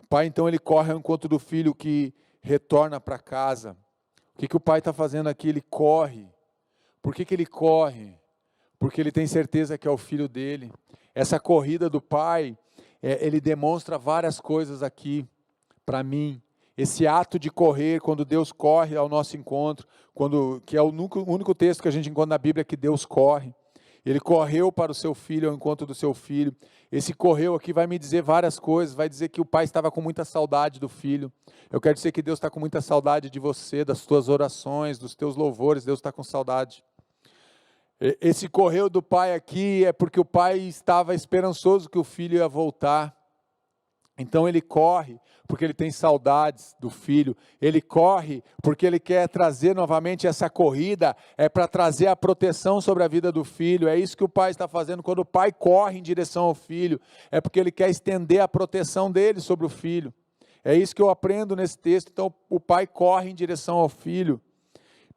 O pai, então, ele corre ao encontro do filho que retorna para casa. O que o pai está fazendo aqui? Ele corre. Por que ele corre? Porque ele tem certeza que é o filho dele. Essa corrida do pai, ele demonstra várias coisas aqui para mim. Esse ato de correr, quando Deus corre ao nosso encontro, que é o único texto que a gente encontra na Bíblia que Deus corre. Ele correu para o seu filho, ao encontro do seu filho. Esse correu aqui vai me dizer várias coisas, vai dizer que o pai estava com muita saudade do filho. Eu quero dizer que Deus está com muita saudade de você, das tuas orações, dos teus louvores. Deus está com saudade. Esse correu do pai aqui é porque o pai estava esperançoso que o filho ia voltar. Então ele corre porque ele tem saudades do filho. Ele corre porque ele quer trazer novamente essa corrida, para trazer a proteção sobre a vida do filho. É isso que o pai está fazendo. Quando o pai corre em direção ao filho, é porque ele quer estender a proteção dele sobre o filho. É isso que eu aprendo nesse texto. Então o pai corre em direção ao filho,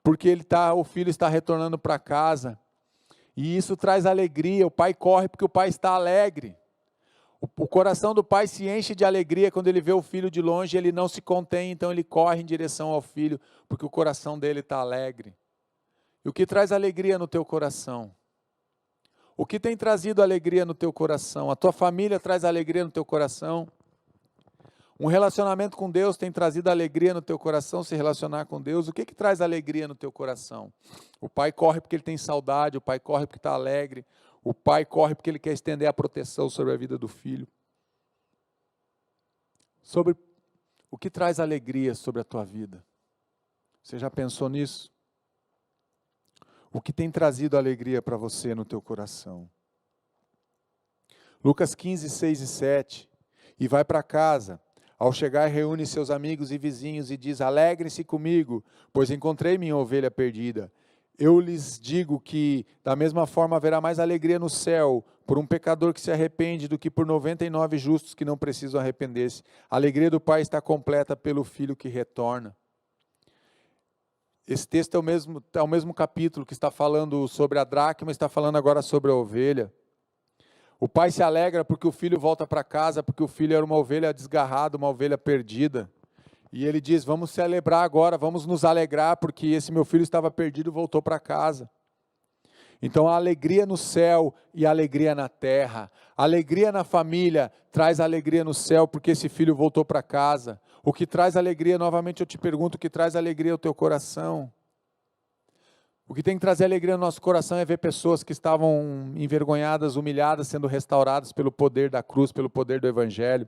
porque o filho está retornando para casa. E isso traz alegria. O pai corre porque o pai está alegre. O coração do pai se enche de alegria quando ele vê o filho de longe. Ele não se contém, então ele corre em direção ao filho, porque o coração dele está alegre. E o que traz alegria no teu coração? O que tem trazido alegria no teu coração? A tua família traz alegria no teu coração? Um relacionamento com Deus tem trazido alegria no teu coração, se relacionar com Deus? O que traz alegria no teu coração? O pai corre porque ele tem saudade, o pai corre porque está alegre, o pai corre porque ele quer estender a proteção sobre a vida do filho. Sobre o que traz alegria sobre a tua vida? Você já pensou nisso? O que tem trazido alegria para você no teu coração? Lucas 15, 6 e 7. E vai para casa. Ao chegar, reúne seus amigos e vizinhos e diz: alegrem-se comigo, pois encontrei minha ovelha perdida. Eu lhes digo que, da mesma forma, haverá mais alegria no céu por um pecador que se arrepende do que por 99 justos que não precisam arrepender-se. A alegria do Pai está completa pelo Filho que retorna. Esse texto é o mesmo capítulo que está falando sobre a dracma, está falando agora sobre a ovelha. O pai se alegra porque o filho volta para casa, porque o filho era uma ovelha desgarrada, uma ovelha perdida. E ele diz: vamos celebrar agora, vamos nos alegrar, porque esse meu filho estava perdido e voltou para casa. Então a alegria no céu e a alegria na terra. A alegria na família traz alegria no céu, porque esse filho voltou para casa. O que traz alegria, novamente eu te pergunto, o que traz alegria ao teu coração? O que tem que trazer alegria no nosso coração é ver pessoas que estavam envergonhadas, humilhadas, sendo restauradas pelo poder da cruz, pelo poder do Evangelho.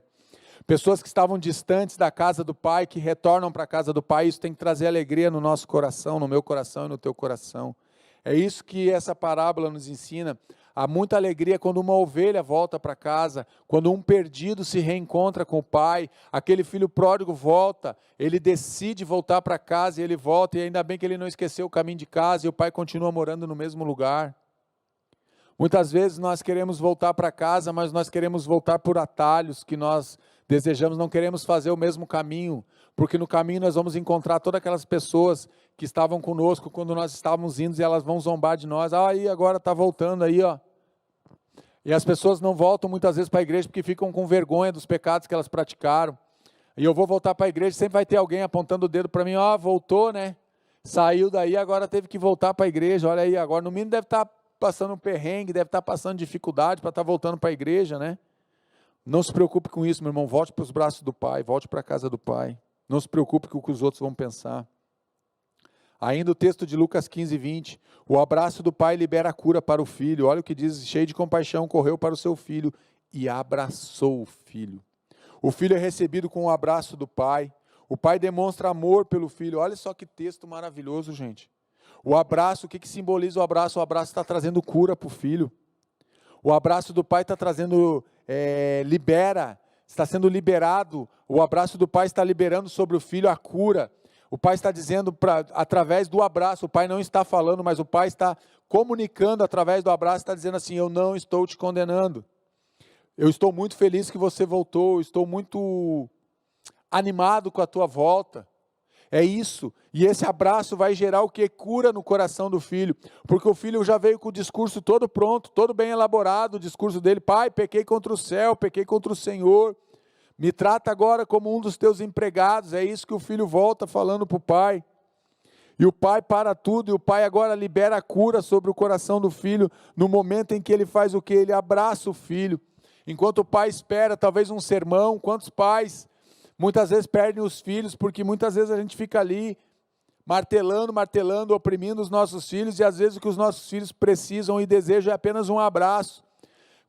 Pessoas que estavam distantes da casa do Pai, que retornam para a casa do Pai. Isso tem que trazer alegria no nosso coração, no meu coração e no teu coração. É isso que essa parábola nos ensina. Há muita alegria quando uma ovelha volta para casa, quando um perdido se reencontra com o pai, aquele filho pródigo volta, ele decide voltar para casa e ele volta, e ainda bem que ele não esqueceu o caminho de casa e o pai continua morando no mesmo lugar. Muitas vezes nós queremos voltar para casa, mas nós queremos voltar por atalhos que nós desejamos, não queremos fazer o mesmo caminho, porque no caminho nós vamos encontrar todas aquelas pessoas que estavam conosco quando nós estávamos indo e elas vão zombar de nós. Aí agora está voltando aí, ó. E as pessoas não voltam muitas vezes para a igreja porque ficam com vergonha dos pecados que elas praticaram. E eu vou voltar para a igreja, sempre vai ter alguém apontando o dedo para mim: ó, voltou, né? Saiu daí, agora teve que voltar para a igreja, olha aí, agora no mínimo deve estar passando um perrengue, deve estar passando dificuldade para estar voltando para a igreja, né? Não se preocupe com isso, meu irmão, volte para os braços do Pai, volte para a casa do Pai. Não se preocupe com o que os outros vão pensar. Ainda o texto de Lucas 15, 20, o abraço do pai libera a cura para o filho. Olha o que diz: cheio de compaixão, correu para o seu filho e abraçou o filho. O filho é recebido com o abraço do pai. O pai demonstra amor pelo filho. Olha só que texto maravilhoso, gente. O abraço, o que simboliza o abraço? O abraço está trazendo cura para o filho. O abraço do pai está trazendo, está sendo liberado. O abraço do pai está liberando sobre o filho a cura. O pai está dizendo, através do abraço, o pai não está falando, mas o pai está comunicando através do abraço, está dizendo assim: eu não estou te condenando. Eu estou muito feliz que você voltou, eu estou muito animado com a tua volta. É isso. E esse abraço vai gerar o que? Cura no coração do filho. Porque o filho já veio com o discurso todo pronto, todo bem elaborado, o discurso dele: pai, pequei contra o céu, pequei contra o Senhor. Me trata agora como um dos teus empregados. É isso que o filho volta falando para o pai. E o pai para tudo, e o pai agora libera a cura sobre o coração do filho, no momento em que ele faz o que? Ele abraça o filho. Enquanto o pai espera talvez um sermão. Quantos pais muitas vezes perdem os filhos, porque muitas vezes a gente fica ali martelando, oprimindo os nossos filhos, e às vezes o que os nossos filhos precisam e desejam é apenas um abraço.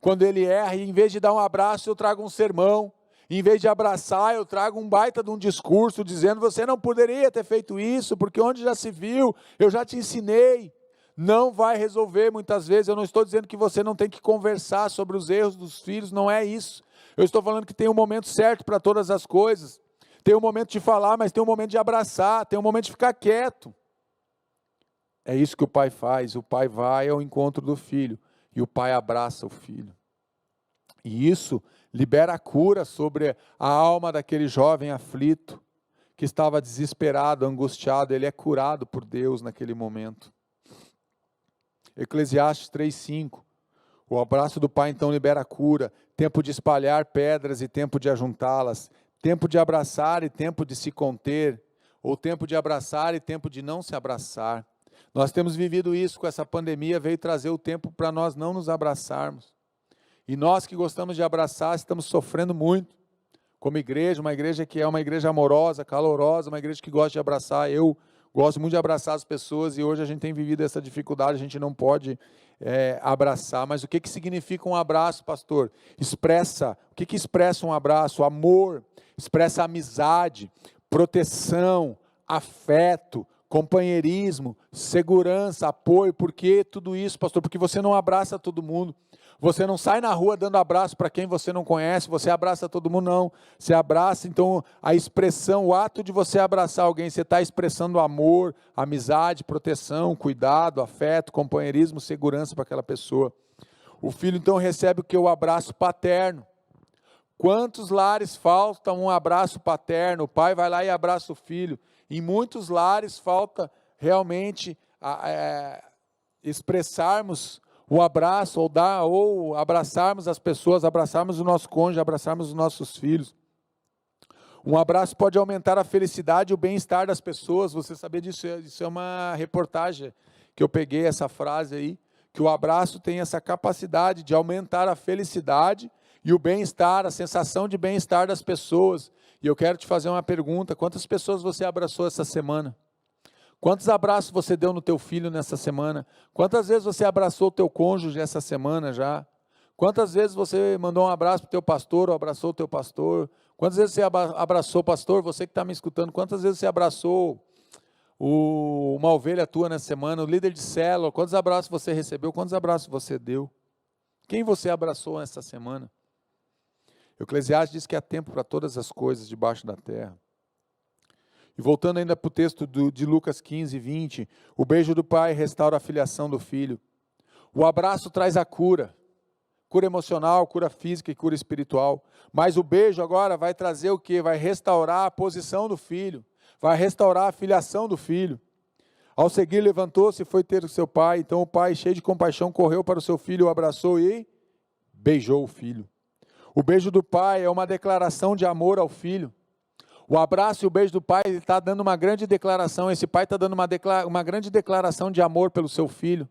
Quando ele erra, e em vez de dar um abraço, eu trago um sermão. Em vez de abraçar, eu trago um baita de um discurso, dizendo: você não poderia ter feito isso, porque onde já se viu, eu já te ensinei. Não vai resolver muitas vezes. Eu não estou dizendo que você não tem que conversar sobre os erros dos filhos, não é isso. Eu estou falando que tem um momento certo para todas as coisas. Tem um momento de falar, mas tem um momento de abraçar, tem um momento de ficar quieto. É isso que o pai faz. O pai vai ao encontro do filho e o pai abraça o filho. E isso libera a cura sobre a alma daquele jovem aflito, que estava desesperado, angustiado. Ele é curado por Deus naquele momento. Eclesiastes 3:5, o abraço do pai então libera a cura, tempo de espalhar pedras e tempo de ajuntá-las, tempo de abraçar e tempo de se conter, ou tempo de abraçar e tempo de não se abraçar. Nós temos vivido isso com essa pandemia, veio trazer o tempo para nós não nos abraçarmos. E nós que gostamos de abraçar, estamos sofrendo muito. Como igreja, uma igreja que é uma igreja amorosa, calorosa, uma igreja que gosta de abraçar. Eu gosto muito de abraçar as pessoas e hoje a gente tem vivido essa dificuldade, a gente não pode abraçar. Mas o que significa um abraço, pastor? Expressa, o que expressa um abraço? Amor, expressa amizade, proteção, afeto, companheirismo, segurança, apoio. Por que tudo isso, pastor? Porque você não abraça todo mundo. Você não sai na rua dando abraço para quem você não conhece, você abraça todo mundo, não. Você abraça, então, a expressão, o ato de você abraçar alguém, você está expressando amor, amizade, proteção, cuidado, afeto, companheirismo, segurança para aquela pessoa. O filho, então, recebe o que? O abraço paterno. Quantos lares falta um abraço paterno? O pai vai lá e abraça o filho. Em muitos lares falta realmente expressarmos o abraço, ou abraçarmos as pessoas, abraçarmos o nosso cônjuge, abraçarmos os nossos filhos. Um abraço pode aumentar a felicidade e o bem-estar das pessoas. Você sabia disso? Isso é uma reportagem que eu peguei, essa frase aí, que o abraço tem essa capacidade de aumentar a felicidade e o bem-estar, a sensação de bem-estar das pessoas. E eu quero te fazer uma pergunta: quantas pessoas você abraçou essa semana? Quantos abraços você deu no teu filho nessa semana? Quantas vezes você abraçou o teu cônjuge essa semana já? Quantas vezes você mandou um abraço para o teu pastor ou abraçou o teu pastor? Quantas vezes você abraçou o pastor? Você que está me escutando, quantas vezes você abraçou uma ovelha tua nessa semana, o líder de célula? Quantos abraços você recebeu? Quantos abraços você deu? Quem você abraçou nessa semana? Eclesiastes diz que há tempo para todas as coisas debaixo da terra. E voltando ainda para o texto de Lucas 15, 20, o beijo do pai restaura a filiação do filho. O abraço traz a cura emocional, cura física e cura espiritual. Mas o beijo agora vai trazer o quê? Vai restaurar a posição do filho, vai restaurar a filiação do filho. Ao seguir, levantou-se e foi ter o seu pai. Então o pai, cheio de compaixão, correu para o seu filho, o abraçou e beijou o filho. O beijo do pai é uma declaração de amor ao filho. O abraço e o beijo do pai, ele está dando uma grande declaração. Esse pai está dando uma grande declaração de amor pelo seu filho.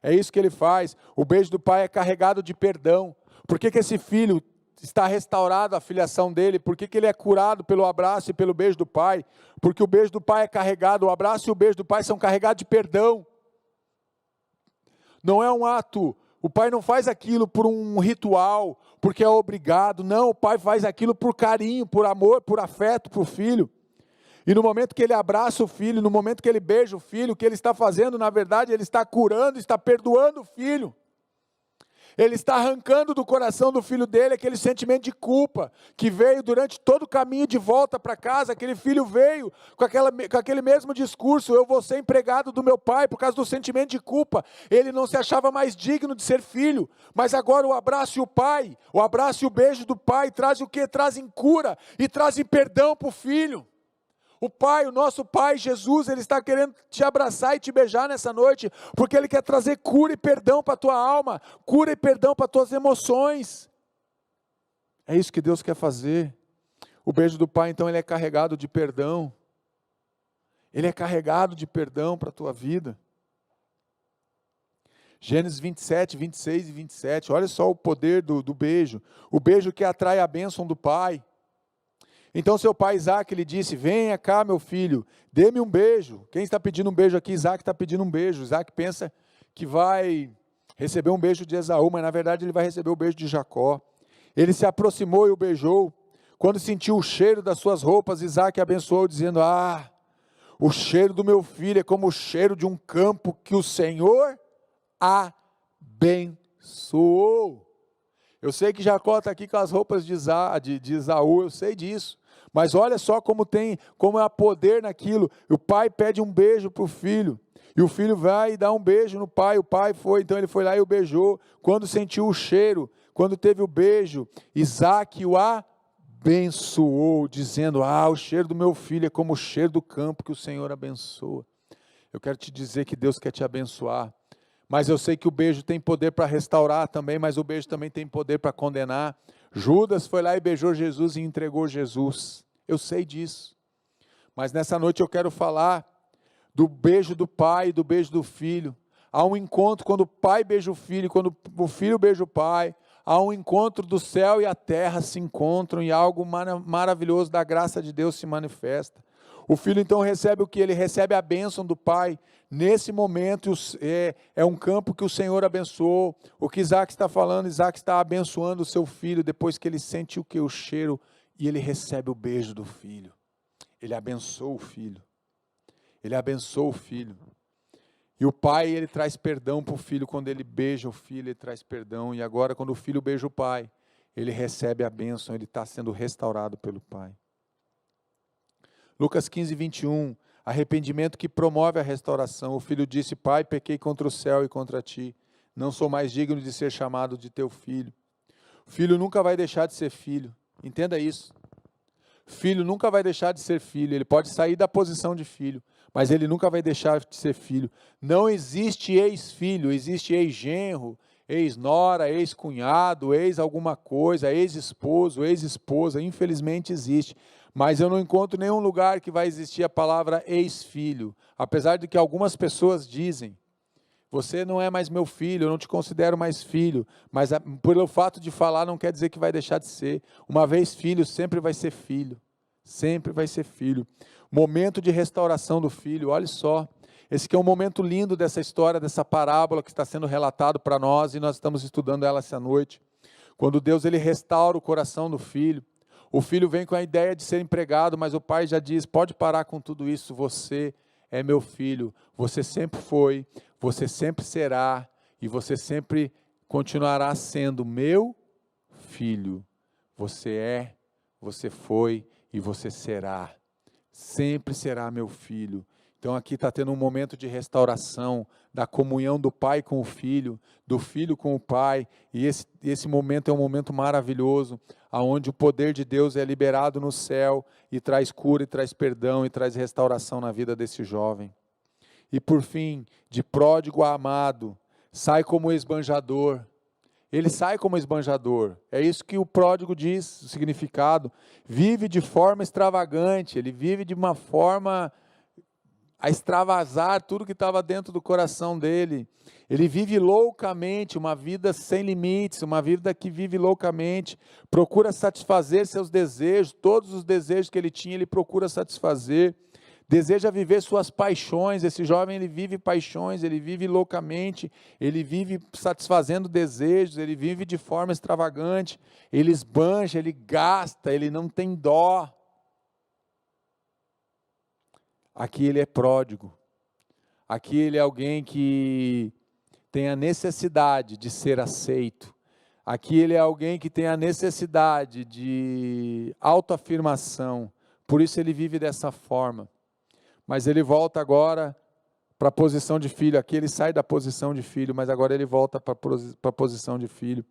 É isso que ele faz. O beijo do pai é carregado de perdão. Por que esse filho está restaurado a filiação dele? Por que ele é curado pelo abraço e pelo beijo do pai? Porque o beijo do pai é carregado, o abraço e o beijo do pai são carregados de perdão. Não é um ato. O pai não faz aquilo por um ritual, porque é obrigado. Não, o pai faz aquilo por carinho, por amor, por afeto para o filho. E no momento que ele abraça o filho, no momento que ele beija o filho, o que ele está fazendo, na verdade, ele está curando, está perdoando o filho. Ele está arrancando do coração do filho dele aquele sentimento de culpa, que veio durante todo o caminho de volta para casa. Aquele filho veio com aquele mesmo discurso: eu vou ser empregado do meu pai, por causa do sentimento de culpa. Ele não se achava mais digno de ser filho, mas agora o abraço e o abraço e o beijo do pai trazem o quê? Trazem cura e trazem perdão para o filho. O Pai, o nosso Pai, Jesus, Ele está querendo te abraçar e te beijar nessa noite, porque Ele quer trazer cura e perdão para a tua alma, cura e perdão para as tuas emoções. É isso que Deus quer fazer. O beijo do Pai, então, ele é carregado de perdão. Ele é carregado de perdão para a tua vida. Gênesis 27, 26 e 27, olha só o poder do beijo. O beijo que atrai a bênção do Pai. Então seu pai Isaac lhe disse: venha cá, meu filho, dê-me um beijo. Quem está pedindo um beijo aqui? Isaac está pedindo um beijo. Isaac pensa que vai receber um beijo de Esaú, mas na verdade ele vai receber o beijo de Jacó. Ele se aproximou e o beijou. Quando sentiu o cheiro das suas roupas, Isaac abençoou, dizendo: o cheiro do meu filho é como o cheiro de um campo que o Senhor abençoou. Eu sei que Jacó está aqui com as roupas de Esaú, eu sei disso. Mas olha só como há poder naquilo. O pai pede um beijo para o filho. E o filho vai e dá um beijo no pai. O pai foi, então ele foi lá e o beijou. Quando sentiu o cheiro, quando teve o beijo, Isaac o abençoou, dizendo: o cheiro do meu filho é como o cheiro do campo que o Senhor abençoa. Eu quero te dizer que Deus quer te abençoar. Mas eu sei que o beijo tem poder para restaurar também, mas o beijo também tem poder para condenar. Judas foi lá e beijou Jesus e entregou Jesus. Eu sei disso. Mas nessa noite eu quero falar do beijo do pai e do beijo do filho. Há um encontro quando o pai beija o filho, quando o filho beija o pai. Há um encontro do céu e a terra se encontram e algo maravilhoso da graça de Deus se manifesta. O filho então recebe o que? Ele recebe a bênção do pai. Nesse momento é um campo que o Senhor abençoou. O que Isaac está falando, Isaac está abençoando o seu filho depois que ele sente o que? O cheiro, e ele recebe o beijo do filho. Ele abençoa o filho. Ele abençoa o filho. E o pai, ele traz perdão para o filho. Quando ele beija o filho, ele traz perdão. E agora, quando o filho beija o pai, ele recebe a bênção, ele está sendo restaurado pelo pai. Lucas 15, 21, arrependimento que promove a restauração. O filho disse: pai, pequei contra o céu e contra ti. Não sou mais digno de ser chamado de teu filho. O filho nunca vai deixar de ser filho. Entenda isso. Filho nunca vai deixar de ser filho. Ele pode sair da posição de filho, mas ele nunca vai deixar de ser filho. Não existe ex-filho, existe ex-genro, ex-nora, ex-cunhado, ex-alguma coisa, ex-esposo, ex-esposa. Infelizmente existe. Mas eu não encontro nenhum lugar que vai existir a palavra ex-filho. Apesar de que algumas pessoas dizem: você não é mais meu filho, eu não te considero mais filho. Mas pelo fato de falar não quer dizer que vai deixar de ser. Uma vez filho, sempre vai ser filho. Sempre vai ser filho. Momento de restauração do filho, olha só. Esse que é um momento lindo dessa história, dessa parábola que está sendo relatado para nós, e nós estamos estudando ela essa noite. Quando Deus ele restaura o coração do filho. O filho vem com a ideia de ser empregado, mas o pai já diz: pode parar com tudo isso, você é meu filho, você sempre foi, você sempre será, e você sempre continuará sendo meu filho. Você é, você foi e você será, sempre será meu filho. Então aqui está tendo um momento de restauração, da comunhão do pai com o filho, do filho com o pai, e esse momento é um momento maravilhoso, onde o poder de Deus é liberado no céu, e traz cura, e traz perdão, e traz restauração na vida desse jovem. E por fim, de pródigo a amado, sai como esbanjador. Ele sai como esbanjador, é isso que o pródigo diz, o significado. Vive de forma extravagante, ele vive de uma forma a extravasar tudo que estava dentro do coração dele. Ele vive loucamente, uma vida sem limites, uma vida que vive loucamente, procura satisfazer seus desejos, todos os desejos que ele tinha, ele procura satisfazer, deseja viver suas paixões. Esse jovem, ele vive paixões, ele vive loucamente, ele vive satisfazendo desejos, ele vive de forma extravagante, ele esbanja, ele gasta, ele não tem dó. Aqui ele é pródigo, aqui ele é alguém que tem a necessidade de ser aceito, aqui ele é alguém que tem a necessidade de autoafirmação, por isso ele vive dessa forma. Mas ele volta agora para a posição de filho, aqui ele sai da posição de filho, mas agora ele volta para a posição de filho,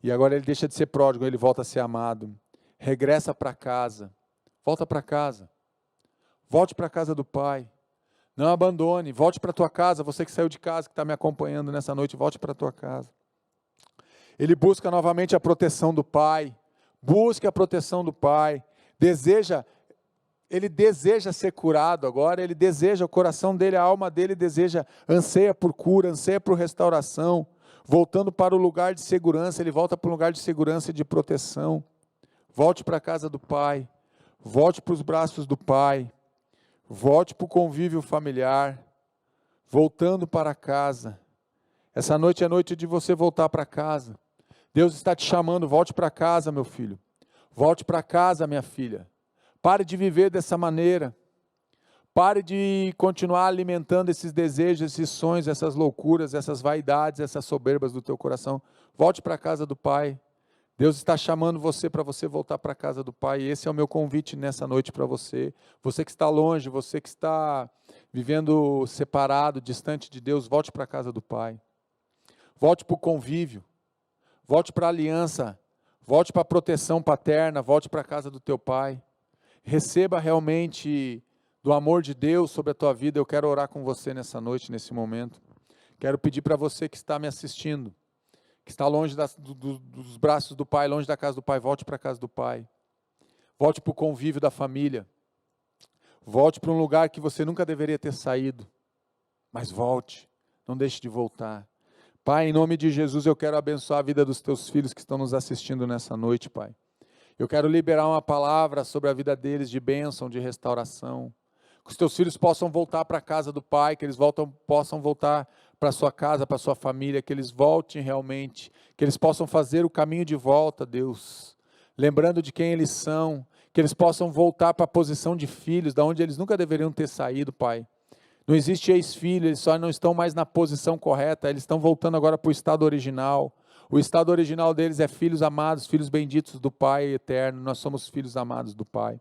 e agora ele deixa de ser pródigo, ele volta a ser amado, regressa para casa, volta para casa. Volte para a casa do pai, não abandone, volte para a tua casa, você que saiu de casa, que está me acompanhando nessa noite, volte para a tua casa. Ele busca novamente a proteção do pai, busque a proteção do pai, ele deseja ser curado agora, ele deseja, o coração dele, a alma dele deseja, anseia por cura, anseia por restauração, voltando para o lugar de segurança, ele volta para o lugar de segurança e de proteção. Volte para a casa do pai, volte para os braços do pai, volte para o convívio familiar, voltando para casa. Essa noite é noite de você voltar para casa. Deus está te chamando, volte para casa, meu filho. Volte para casa, minha filha. Pare de viver dessa maneira. Pare de continuar alimentando esses desejos, esses sonhos, essas loucuras, essas vaidades, essas soberbas do teu coração. Volte para a casa do Pai. Deus está chamando você para você voltar para a casa do Pai. E esse é o meu convite nessa noite para você. Você que está longe, você que está vivendo separado, distante de Deus, volte para a casa do Pai. Volte para o convívio. Volte para a aliança. Volte para a proteção paterna. Volte para a casa do teu Pai. Receba realmente do amor de Deus sobre a tua vida. Eu quero orar com você nessa noite, nesse momento. Quero pedir para você que está me assistindo, que está longe dos braços do Pai, longe da casa do Pai, volte para a casa do Pai. Volte para o convívio da família. Volte para um lugar que você nunca deveria ter saído. Mas volte, não deixe de voltar. Pai, em nome de Jesus, eu quero abençoar a vida dos teus filhos que estão nos assistindo nessa noite, Pai. Eu quero liberar uma palavra sobre a vida deles de bênção, de restauração. Que os teus filhos possam voltar para a casa do Pai, que eles possam voltar para a sua casa, para a sua família, que eles voltem realmente, que eles possam fazer o caminho de volta, Deus, lembrando de quem eles são, que eles possam voltar para a posição de filhos, da onde eles nunca deveriam ter saído, Pai. Não existe ex-filho, eles só não estão mais na posição correta, eles estão voltando agora para o estado original. O estado original deles é filhos amados, filhos benditos do Pai eterno, nós somos filhos amados do Pai.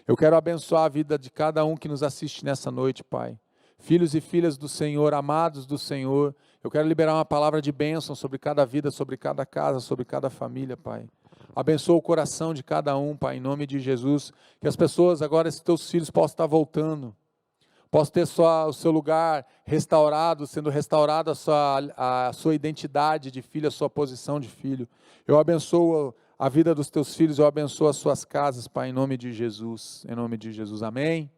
Eu quero abençoar a vida de cada um que nos assiste nessa noite, Pai. Filhos e filhas do Senhor, amados do Senhor, eu quero liberar uma palavra de bênção sobre cada vida, sobre cada casa, sobre cada família, Pai. Abençoa o coração de cada um, Pai, em nome de Jesus, que as pessoas agora, esses teus filhos, possam estar voltando, possam ter o seu lugar restaurado, sendo restaurada a sua identidade de filho, a sua posição de filho. Eu abençoo a vida dos teus filhos, eu abençoo as suas casas, Pai, em nome de Jesus, amém.